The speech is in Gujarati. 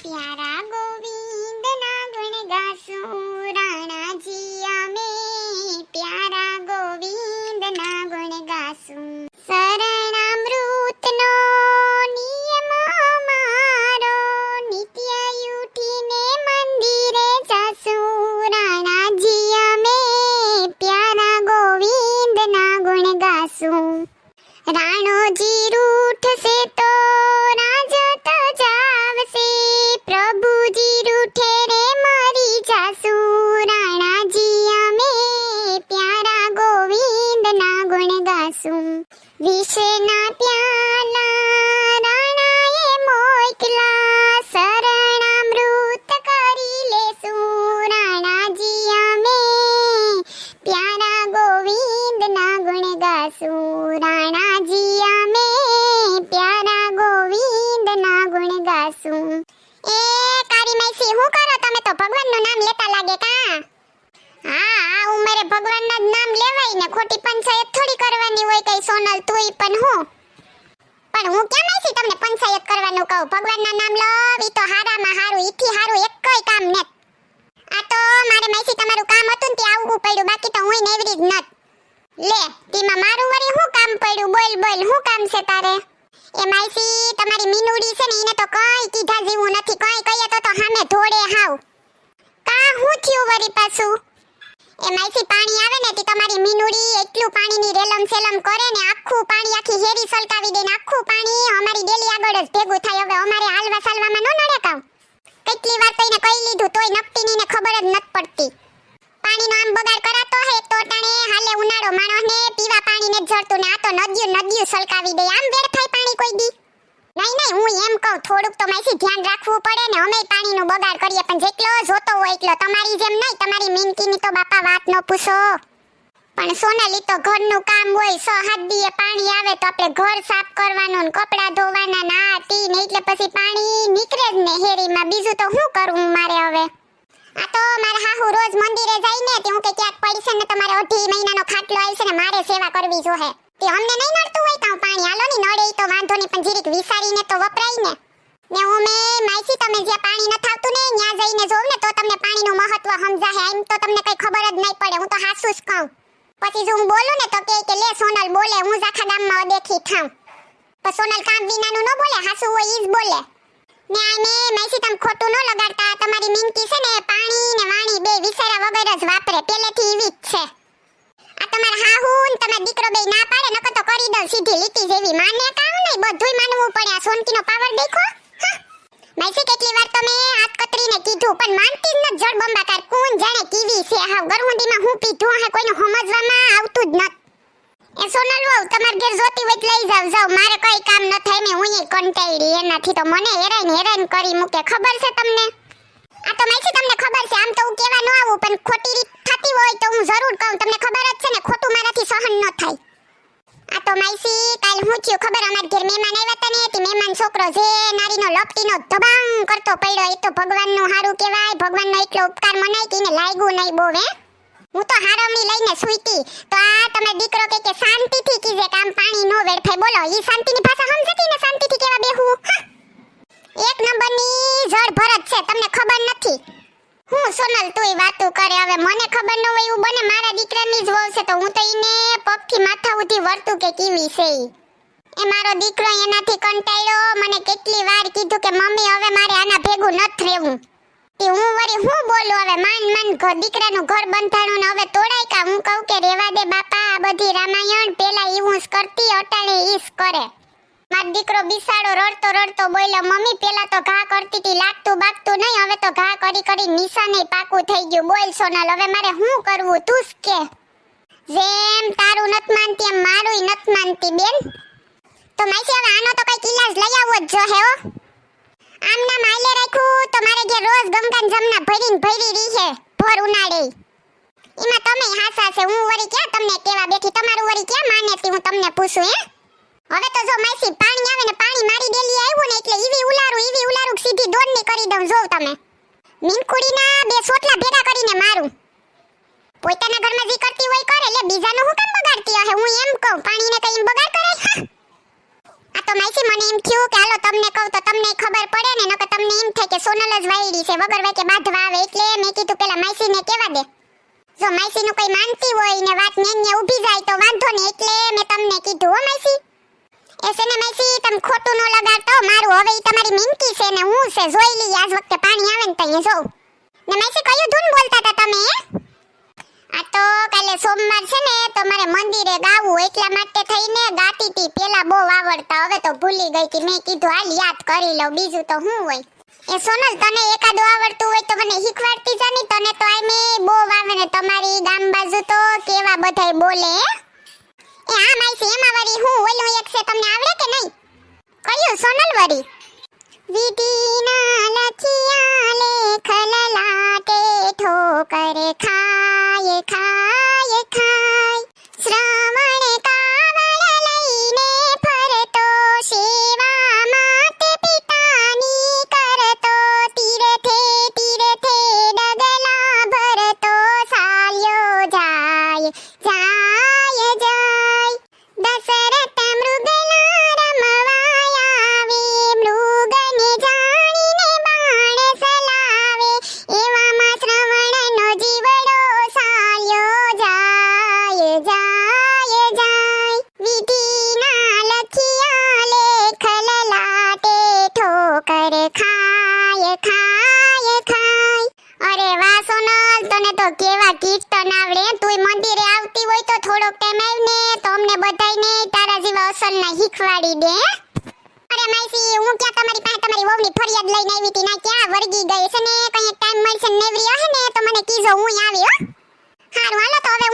પ્યારા ગોવિંદના ગુણ ગાશું રાણાજી અમે પ્યારા ગોવિંદના ગુણ ગાશું શરણામૃતનો નિયમ અમારો નિત્ય ઉઠીને મંદિરે જાશું રાણાજી અમે પ્યારા ગોવિંદના ગુણ ગાશું રાણોજી રૂઠશે તો રાજત જાવશે પ્રભુજી રૂઠે રે મરી જાશું રાણાજી અમે પ્યારા ગોવિંદના ગુણ ગાશું વિષના પ્યાલા રાણાએ મોકલા શરણામૃત કરી લેશું રાણાજી અમે પ્યારા ગોવિંદના ગુણ ગાશું રાણાજી અમે પ્યારા ગોવિંદના ગુણ ગાશું એ કારી મૈસી હું કરો તમે તો ભગવાનનું નામ લેતા લાગે કા હા આ ઉંમરે ભગવાનના જ નામ લેવાય ને ખોટી પંચાયત થોડી કરવાની હોય કઈ સોનલ તુંય પણ હું કેમ મૈસી તમને પંચાયત કરવાનું કહું ભગવાનના નામ લો ઈ તો હારામાં હારું ઈથી હારું એકય કામ નત આ તો મારે મૈસી તમારું કામ હતું ને તે આવવું પડ્યું બાકી તો હુંય નેવરી જ નત લે તીમાં મારું વરી હું કામ પડ્યું બોલ હું કામ છે તારે એ માઈસી તમારી મીનુડી છે ને એને તો કઈ કીધા જેવું નથી કઈ કહીએ તો સામે ધોડે હાવ કા હું થયું વરી પાછું એ માઈસી પાણી આવે ને તે તમારી મીનુડી એટલું પાણીની રેલમ સેલમ કરે ને આખું પાણી આખી હેરી સલકાવી દે ને આખું પાણી અમારી ડેલી આગળ જ ભેગું થાય હવે અમારે હાલવા સાલવામાં ન નડે કામ કેટલી વાર તો એને કહી લીધું તોય નપટીની ને ખબર જ નત પડતી પાણીનો આમ બગાડ કરાતો હે તો ટાણે હાલે ઉનાળો માણસને પીવા પાણીને જ જડતું ને આ તો નદીયું સલકાવી દે આમ વેડફાય પાણી કોઈ દી નહીં હું એમ કહું થોડુંક તો માઈસી ધ્યાન રાખવું પડે ને અમે પાણીનો બગાડ કરીએ પણ જેટલો જોતો હોય એટલો તમારી જેમ નહીં તમારી મિનકીની તો બાપા વાત ન પૂછો પણ સોનાલી તો ઘરનું કામ હોય 6-7 દીએ પાણી આવે તો આપણે ઘર સાફ કરવાનું ને કપડાં ધોવાના ના તી ને એટલે પછી પાણી નીકળે જ ને હેરીમાં બીજું તો શું કરવું મારે હવે આ તો મારા હાહુ રોજ મંદિરે જાય ને તે હું કે ક્યાંક પડી છે ને તમારે 2.5 મહિનાનો ખાટલો આવી છે ને મારે સેવા કરવી જોહે તે અમને નહીં નડતું હોય તો પાણી હાલો ની નડે તો વાંધો નહીં પણ જીરીક વિસારીને તો વપરાય ને હું મે માઈસી તમે જ્યાં પાણી ન થાવતું ને ત્યાં જઈને જોવ ને તો તમને પાણીનું મહત્વ સમજાય એમ તો તમને કઈ ખબર જ નહીં પડે હું તો હાસુ જ કહું પછી જો હું બોલું ને તો કે લે સોનલ બોલે હું આખા ગામમાં દેખી થાઉં પણ સોનલ કામ વિનાનું ન બોલે હાસુ હોય ઈ જ બોલે ને આ મે માઈસી તમ ખોટું ન લગાડતા તમારી મિનકી છે ને પાણી ને વાણી બે વિચારા વગર જ વાપરે પહેલેથી ઈવી જ છે આ તમારા હાહુ ને તમારો દીકરો બે ના પાડે નકર તો કરી દઉં સીધી લીટી જેવી માને કામ નહીં બધુંય માનવું પડે આ સોનકીનો પાવર દેખો માઈસી કેટલી વાર તમે હાથ કતરીને કીધું પણ માનતી જ ન જળ બંબાકાર કોણ જાણે કીવી છે હાવ ગરમુંડીમાં હું પીધું હે કોઈને સમજવામાં આવતું જ નત એ સોનલ વહુ તમાર ઘેર જોતી હોય લઈ જાવ મારે કઈ કામ ન થાય ને હુંય કંટાળી એનાથી તો મને હેરાન કરી મૂકે ખબર છે તમને આ તો માઈસી તમને ખબર છે આમ તો હું કેવા ન આવું પણ ખોટી રીત થતી હોય તો હું જરૂર કહું તમને ખબર જ છે ને ખોટું મારાથી સહન ન થાય આ તો માઈસી કાલ હું થયું ખબર અમાર ઘેર મહેમાન આવ્યા હતા ને તે મહેમાન છોકરો જે નારીનો લપટીનો ધબાંગ કરતો પડ્યો એ તો ભગવાનનું હારું કહેવાય ભગવાનનો એટલો ઉપકાર મનાય કે એને લાગ્યું નહીં બહુ હે હું તો હારવણી લઈને સૂઈતી તો આ તમે દીકરો કે શાંતિથી કીજે કામ પાણી નો વેડફાય બોલો ઈ શાંતિની ભાષા સમજતી ને શાંતિથી કેવા બેહું એક નંબરની જળ ભરત છે તમને ખબર નથી હું સોનલ તુંય વાતું કરે હવે મને ખબર ન હોય એવું બને મારા દીકરાની જ વહુ છે તો હું તો ઈને પગથી માથા ઉધી વર્તું કે કેવી છે એ મારો દીકરો એનાથી કંટાળ્યો મને કેટલી વાર કીધું કે મમ્મી હવે મારે આના ભેગું નથ રહેવું તે હું વળી હું બોલું હવે માન દીકરાનું ઘર બંધાણું ને હવે તોડાય કા હું કહું કે રેવા દે બાપા આ બધી રામાયણ પેલા ઈવું જ કરતી અટાણે ઈસ કરે મારો દીકરો બિસાડો રડતો બોલ્યો મમ્મી પેલા તો ઘા કરતી હતી લાગતું બાગતું નહીં હવે તો ઘા કરી નિશાને પાકું થઈ ગયું બોલ સોનલ હવે મારે શું કરવું તું જ કે જેમ તારું નત માનતી એમ મારુંય નત માનતી બેન તો માઈસી હવે આનો તો કઈ ઇલાજ લઈ આવવો જ જોહે હો આમના માલે રાખ્યું તો મારે ઘેર રોજ ગંગાન જમના ભરી રહી છે ભર ઉનાળે એમાં તમે હાસા છે હું વળી ક્યાં તમને કેવા બેઠી તમારું વળી ક્યાં માનેતી હું તમને પૂછું હવે તો જો માઈસી પાણી આવે ને પાણી મારી ડેલી આવ્યું ને એટલે ઈવી ઉલારું સીધી દોડની કરી દઉં જોઉં તમે મીનકુડીના બે સોટલા ભેગા કરીને મારું પોતાના ઘરમાં જે કરતી હોય કરે લે બીજાનો હું કામ બગાડતી હે હું એમ કહું પાણીને કઈ બગાડ કરે આ તો માસી મને એમ થયું કે હાલો તમને કહું તો તમને ખબર પડે ને, નકર તમને એમ થાય કે સોનલ જ વાયડી છે વગર વાકે બાંધવા આવે, એટલે મેં કીધું પેલા માસીને કહેવા દે. જો માસીનું કોઈ માનતી હોય ને વાત ન્યાન્યા ઊભી જાય તો વાંધો ને, એટલે મેં તમને કીધું. હો માસી એસે ને માસી તમે ખોટું ન લગાડતો, મારું હવે ઈ તમારી મિનકી છે ને હું છે જોઈ લઈ, આજ વખતે પાણી આવે ને તઈએ જોઉં. ને માસી કયું ધૂન બોલતા હતા તમે? આ તો કાલે સોમવાર છે ને તો મારે મંદિરે ગાવું, એટલા માટે થઈને ગાતી હતી. પેલા બહુ આવડતા, હવે તો ભૂલી ગઈ હતી. મેં કીધું હાલ યાદ કરી લઉં, બીજું તો શું હોય. એ સોનલ તને એકાદું આવડતું હોય તો મને શીખવાડતી જા ની, તને તો આમે બહુ આવે ને તમારી ગામ બાજુ તો કેવા બધાય બોલે. એ હા માસી એમાં વળી હું ઓલું એક છે તમને આવડે કે નહીં? કયું સોનલ વળી? વિધિના લખિયા લેખ લલાટે ઠોકર ખાય ખાય ખાય, શ્રવણ કાવળ લઈને ફરતો, સેવા માતે પિતાની કરતો, તીર્થે તીર્થે ડગલા ભરતો, સાલ્યો જાય જાય જાય. દશરથ મૃગલા રમવા આવે, મૃગને જાણીને બાણ સલાવે, એવામાં શ્રવણનો જીવડો સાલ્યો જાય જાય જાય. વિધિના લખિયા લેખ લલાટે ઠોકર ખાય ખાય ખાય. અરે વાહ સોનલ, તને તો કેવા કીર્તન આવડે. તુંય મંદિરે આવતી હોય તો થોડોક ટાઈમ આવને તો અમને બધાયને તારા જેવા અસલના શીખવાડી દે. અરે માસી હું ક્યાં તમારી પાસે તમારી વહુની ફરિયાદ લઈને આવી હતી, ના ક્યાં વળગી ગઈ છે ને, કઈ ટાઈમ મળશે ને નેવરી હે ને તો મને કીજો, હું આવી હો. હારું હાલો તો હવે